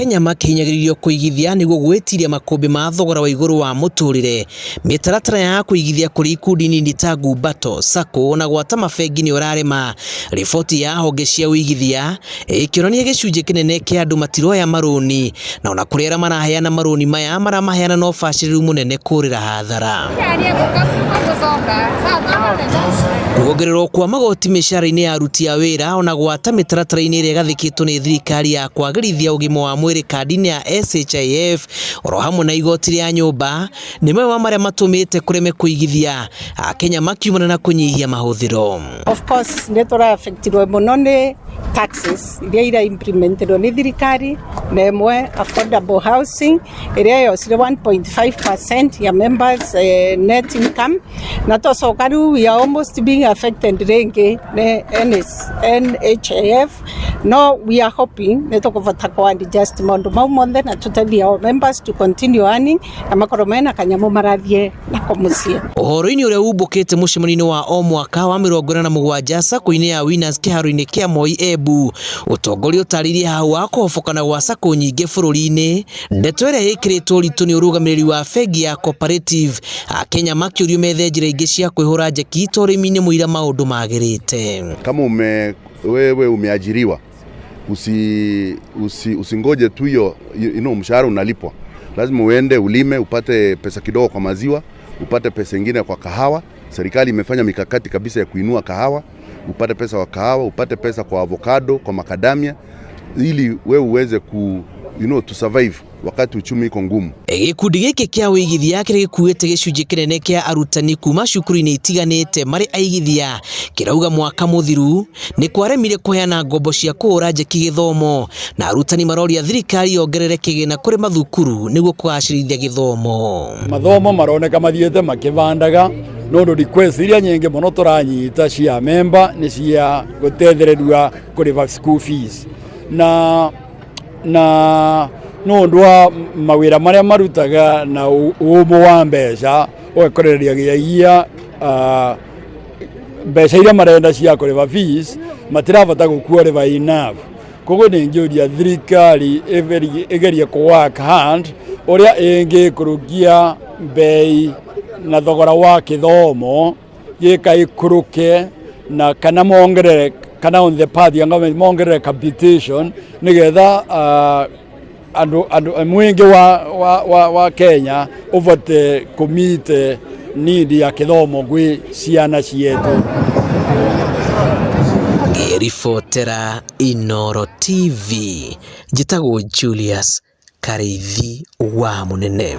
Akenya makinyagĩrĩrio kũigithia nĩguo gwĩtiria makũmbĩ ma thogora wa igũrũ wa mũtũrĩre. Mĩtaratara ya kũigithia kũrĩ ikundi nini ta ngumbato, sacco na gwata mabengi nĩ ũrarema. Riboti ya honge cia ũigithia ĩkĩonania gĩcunjĩ kĩnene kĩa andũ matiroya marũni, na ona kũrĩ arĩa maraheana marũni maya maramaheana na ũbacĩrĩru mũnene kũrĩra hathara. Kuongererwo kwa magoti mĩcara-inĩ ya aruti a wĩra ona gwata mĩtaratara-inĩ ĩrĩa ĩgathĩkĩtwo nĩ thirikari ya kwagĩrithia ũgima wa mwĩrĩ kandi-inĩ ya SHIF oro hamwe na igoti rĩa nyũmba nĩ mamwe wa marĩa matũmĩte kũreme kũigithia, Akenya makiumana na kũnyihia mahũthĩro. Of course nĩ tũra-affectirwo mũno nĩ taxes iria ira implementirwo nĩ thirikari, na ĩmwe affordable housing ĩrĩa yocire 1.5% ya members net income, na tũcoka rĩu we are almost being affected rĩngĩ nĩ NHIF. No, we are hoping nĩ tũkũbota kũ-adjust maũndũ mau mothe na tũteithie our members to continue earning na makorwo mena kanyamũ marathiĩ nako mũciĩ. Ũhoro-inĩ ũrĩa umbũkĩte mũcemanio-inĩ wa o mwaka wa 47 sacco-inĩ ya Winners kĩharo-inĩ kĩa Moi Embu, ũtongoria ũtarĩirie hau wa kũhobokana gwa sacco nyingĩ bũrũri-inĩ. Ndeto ĩrĩa ĩkĩrĩtwo ũritũ nĩ ũrũgamĩrĩri wa bengi ya cooperative, Akenya makĩũrio methe njĩra ingĩ cia kwĩhũra njeki ta ũrĩmi-inĩ mũira maũndũ magĩrĩte. Kama wewe umeajiriwa, usingoje tu hiyo mshahara unalipwa. Lazima uende ulime, upate pesa kidogo kwa maziwa, upate pesa nyingine kwa kahawa. Serikali imefanya mikakati kabisa ya kuinua kahawa, upate pesa kwa kahawa, upate pesa kwa avocado, kwa macadamia, ili wewe uweze to survive wakati uchumi iko ngumu. Gĩkundi gĩkĩ kĩa ũigithia kĩrĩ gĩkuĩte gĩcunjĩ kĩnene kĩa arutani kuma cukuru-inĩ itiganĩte marĩ aigithia, kĩrauga mwaka mũthiru nĩ kwaremire kũheana ngombo cia kũhũra njeki gĩthomo, na arutani maroria thirikari yongerere kĩgĩna kũrĩ mathukuru nĩguo kũgacĩrithia gĩthomo. Mathomo maroneka mathiĩte makĩbandaga, no request iria nyingĩ mũno tũranyita cia member nĩ cia gũteithĩrĩria kũrĩha school fees na no ndwa mawĩra marĩa marutaga na ũmũ wa mbeca ũgakoreria gĩagia mbeca iria marenda cia kũrĩha fees matirabata gũkuorĩha enough. Koguo nĩ ngĩũria thirikari ĩgerie work hand ũrĩa ĩngĩkũrũkia bei na thogora wa gĩthomo gĩkaikũrũke, na kana mongerere kana on the part ya government mongerere capitation nigetha andũ mwingi wa Kenya uvote kumite nidi ya gĩthomo gwĩ ciana cietu. Ribotera Inooro TV, njĩtagwo Julius Kareithi wa Mũnene.